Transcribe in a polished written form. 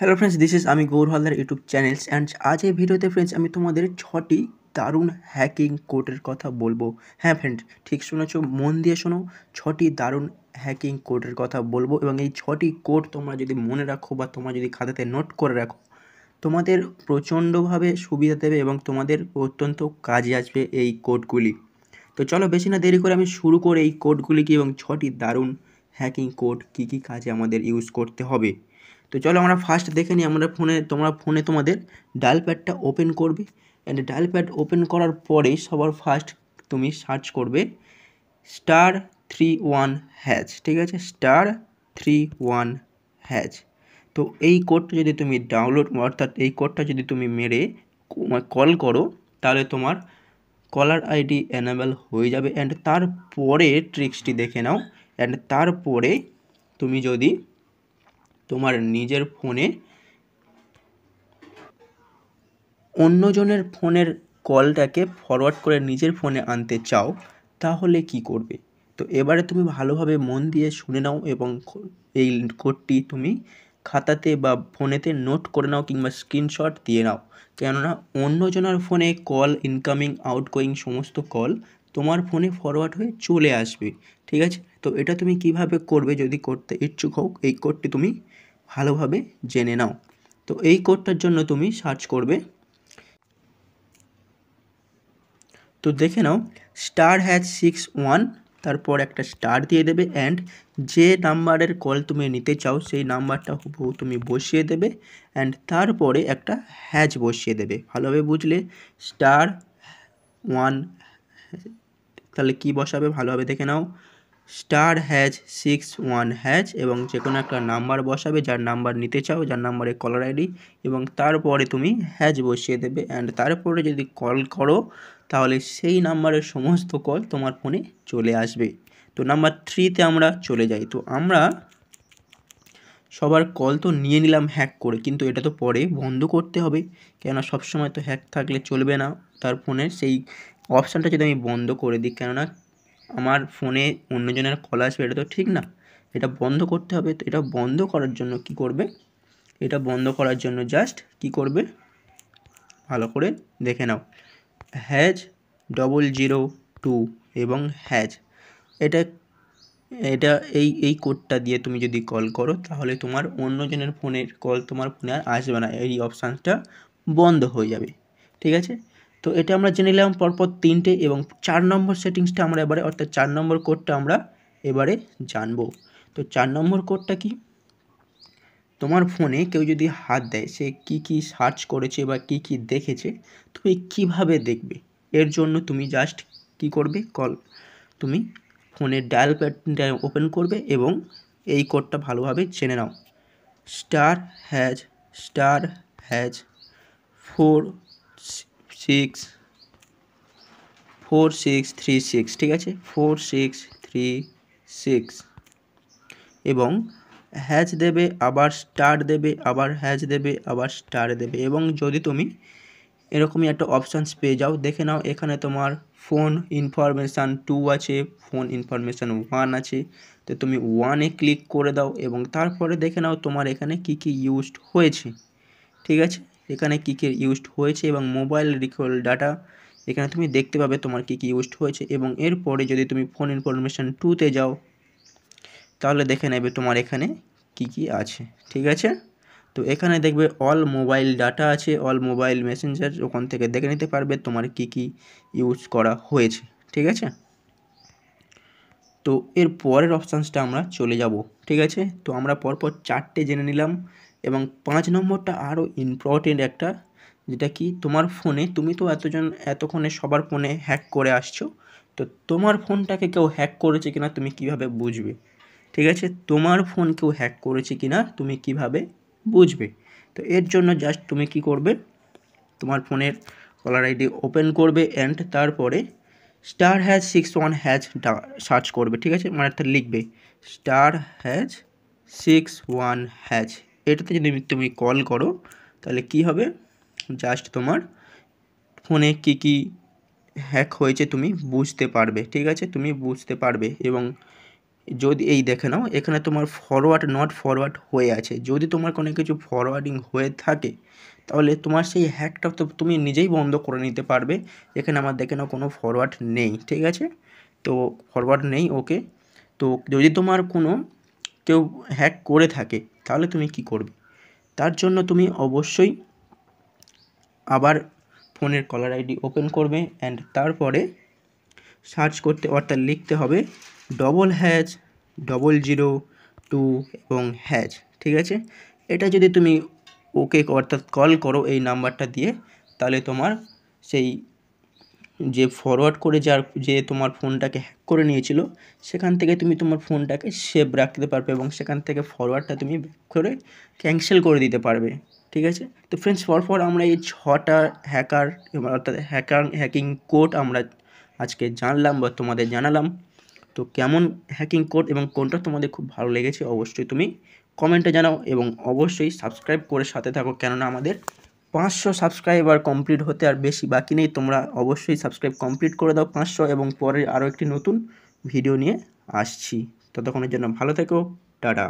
Hello friends, this is আমি Gour Haldar YouTube channels and আজ এই ভিডিওতে ফ্রেন্ডস আমি তোমাদের 6টি দারুণ হ্যাকিং কোডের কথা বলবো। হ্যাঁ ফ্রেন্ড, ঠিক শুনেছো, মন দিয়ে শোনো। 6টি দারুণ হ্যাকিং কোডের কথা বলবো এবং এই 6টি কোড তোমরা যদি মনে রাখো বা তোমরা যদি খাতাতে নোট করে রাখো, তোমাদের প্রচণ্ডভাবে সুবিধা দেবে এবং তোমাদের অত্যন্ত কাজে আসবে এই কোডগুলি। তো চলো বেশি না দেরি করে আমি শুরু করে এই কোডগুলি কি এবং 6টি দারুণ হ্যাকিং কোড কী কী কাজে আমাদের ইউজ করতে হবে। তো চলো আমরা ফার্স্ট দেখে নিই। তোমরা ফোনে তোমাদের ডায়াল প্যাডটা ওপেন করবে অ্যান্ড ডায়াল প্যাড ওপেন করার পরে সবার ফার্স্ট তুমি সার্চ করবে *31#। ঠিক আছে, *31#। তো এই কোডটা যদি তুমি ডাউনলোড, অর্থাৎ এই কোডটা যদি তুমি মেরে কল করো, তাহলে তোমার কলার আইডি এনেবল হয়ে যাবে। অ্যান্ড তারপরে ট্রিক্সটি দেখে নাও। অ্যান্ড তারপরে তুমি যদি তোমার নিজের ফোনে অন্যজনের ফোনের কলটাকে ফরওয়ার্ড করে নিজের ফোনে আনতে চাও, তাহলে কি করবে? তো এবারে তুমি ভালোভাবে মন দিয়ে শুনে নাও এবং এই কোডটি তুমি খাতাতে বা ফোনেতে নোট করে নাও কিংবা স্ক্রিনশট দিয়ে নাও। কেননা অন্যজনের ফোনে কল, ইনকামিং আউটগোয়িং সমস্ত কল তোমার ফোনে ফরওয়ার্ড হয়ে চলে আসবে। ঠিক আছে, তো এটা তুমি কিভাবে করবে যদি করতে ইচ্ছুক হও, এই কোডটি তুমি ভালোভাবে জেনে নাও। তো এই কোডটার জন্য তুমি সার্চ করবে, তো দেখে নাও *61, তারপর একটা স্টার দিয়ে দেবে অ্যান্ড যে নাম্বারের কল তুমি নিতে চাও সেই নাম্বারটা হুবহু তুমি বসিয়ে দেবে অ্যান্ড তারপরে একটা হ্যাজ বসিয়ে দেবে। ভালোভাবে বুঝলে? *1, তাহলে কি বসাবে ভালোভাবে দেখে নাও, *61# এবং যে কোনো একটা নাম্বার বসাবে যার নাম্বার নিতে চাও, যার নাম্বারে কলার আইডি, এবং তারপরে তুমি হ্যাজ বসিয়ে দেবে অ্যান্ড তারপরে যদি কল করো তাহলে সেই নাম্বারের সমস্ত কল তোমার ফোনে চলে আসবে। তো নাম্বার 3তে আমরা চলে যাই। তো আমরা সবার কল তো নিয়ে নিলাম হ্যাক করে, কিন্তু এটা তো পরে বন্ধ করতে হবে, কেননা সবসময় তো হ্যাক থাকলে চলবে না। তার ফোনে সেই অপশানটা যদি আমি বন্ধ করে দিই, কেননা আমার ফোনে অন্যজনের কল আসবে, এটা তো ঠিক না, এটা বন্ধ করতে হবে। তো এটা বন্ধ করার জন্য কি করবে? এটা বন্ধ করার জন্য জাস্ট কি করবে ভালো করে দেখে নাও, #002 এবং হ্যাজ, এটা এটা এই কোডটা দিয়ে তুমি যদি কল করো তাহলে তোমার অন্যজনের ফোনের কল তোমার ফোনে আর আসবে না, এই অপশানটা বন্ধ হয়ে যাবে। ঠিক আছে, তো এটা আমরা জেনে নিলাম পরপর 3টে, এবং 4 নম্বর সেটিংসটা আমরা এবারে, অর্থাৎ 4 নম্বর কোডটা আমরা এবারে জানবো। তো 4 নম্বর কোডটা কি? তোমার ফোনে কেউ যদি হাত দেয়, সে কি কি সার্চ করেছে বা কি কি দেখেছে তুমি কিভাবে দেখবে? এর জন্য তুমি জাস্ট কি করবে, তুমি ফোনের ডায়াল প্যাডটা ওপেন করবে এবং এই কোডটা ভালোভাবে জেনে নাও, *#464636। ঠিক আছে, 4636 এবং হ্যাজ দেবে, আবার স্টার দেবে, আবার হ্যাজ দেবে, আবার স্টার দেবে। এবং যদি তুমি এরকমই একটা অপশানস পেয়ে যাও, দেখে নাও এখানে তোমার ফোন ইনফরমেশান 2 আছে, ফোন ইনফরমেশান 1 আছে। তো তুমি 1-এ ক্লিক করে দাও এবং তারপরে দেখে নাও তোমার এখানে কি কি ইউজড হয়েছে। ঠিক আছে, এখানে কী কী ইউজড হয়েছে এবং মোবাইল রিকল ডাটা এখানে তুমি দেখতে পাবে তোমার কী কী ইউজড হয়েছে। এবং এরপরে যদি তুমি ফোন ইনফরমেশান 2-তে যাও তাহলে দেখে নেবে তোমার এখানে কি কি আছে। ঠিক আছে, তো এখানে দেখবে অল মোবাইল ডাটা আছে, অল মোবাইল মেসেঞ্জার, ওখান থেকে দেখে নিতে পারবে তোমার কি কি ইউজ করা হয়েছে। ঠিক আছে, তো এর পরের অপশানসটা আমরা চলে যাব। ঠিক আছে, তো আমরা পরপর 4টে জেনে নিলাম এবং 5 নম্বরটা আরও ইম্পর্টেন্ট একটা, যেটা কি তোমার ফোনে, তুমি তো এতক্ষণে সবার ফোনে হ্যাক করে আসছো, তো তোমার ফোনটাকে কেউ হ্যাক করেছে কিনা তুমি কিভাবে বুঝবে? ঠিক আছে, তোমার ফোন কেউ হ্যাক করেছে কিনা তুমি কিভাবে বুঝবে? তো এর জন্য জাস্ট তুমি কি করবে, তোমার ফোনের কলার আইডি ওপেন করবে অ্যান্ড তারপরে *61# সার্চ করবে। ঠিক আছে, মানে একটা লিখবে *61#। এটাতে যদি তুমি কল করো তাহলে কি হবে, জাস্ট তোমার ফোনে কি কি হ্যাক হয়েছে তুমি বুঝতে পারবে। ঠিক আছে, তুমি বুঝতে পারবে এবং যদি এই দেখে নাও এখানে তোমার ফরওয়ার্ড নট ফরওয়ার্ড হয়ে আছে, যদি তোমার কোনো কিছু ফরওয়ার্ডিং হয়ে থাকে তাহলে তোমার সেই হ্যাকটা তো তুমি নিজেই বন্ধ করে নিতে পারবে। এখানে আমার দেখে নাও কোনো ফরওয়ার্ড নেই, ঠিক আছে, তো ফরওয়ার্ড নেই, ওকে। তো যদি তোমার কোনো কেউ হ্যাক করে থাকে তাহলে তুমি কি করবে, তার জন্য তুমি অবশ্যই আবার ফোনের কলার আইডি ওপেন করবে অ্যান্ড তারপরে সার্চ করতে অর্থাৎ লিখতে হবে ##002 এবং হ্যাজ, ঠিক আছে। এটা যদি তুমি ওকে অর্থাৎ কল করো এই নাম্বারটা দিয়ে, তাহলে তোমার সেই যে ফরওয়ার্ড করে যে তোমার ফোনটাকে হ্যাক করে নিয়েছিল সেখান থেকে তুমি তোমার ফোনটাকে সেভ রাখতে পারবে এবং সেখান থেকে ফরওয়ার্ডটা তুমি ব্যাক করে ক্যান্সেল করে দিতে পারবে, ঠিক আছে। তো ফ্রেন্ডস, পরপর আমরা এই 6টা হ্যাকার অর্থাৎ হ্যাকিং কোড আমরা আজকে জানলাম বা তোমাদের জানালাম। তো কেমন হ্যাকিং কোড এবং কোনটা তোমাদের খুব ভালো লেগেছে অবশ্যই তুমি কমেন্টে জানাও এবং অবশ্যই সাবস্ক্রাইব করে সাথে থাকো, কেননা আমাদের 500 সাবস্ক্রাইবার কমপ্লিট হতে আর বেশি বাকি নেই। তোমরা অবশ্যই সাবস্ক্রাইব কমপ্লিট করে দাও 500, এবং পরে আরও একটি নতুন ভিডিও নিয়ে আসছি। ততক্ষণের জন্য ভালো থেকো, টাটা।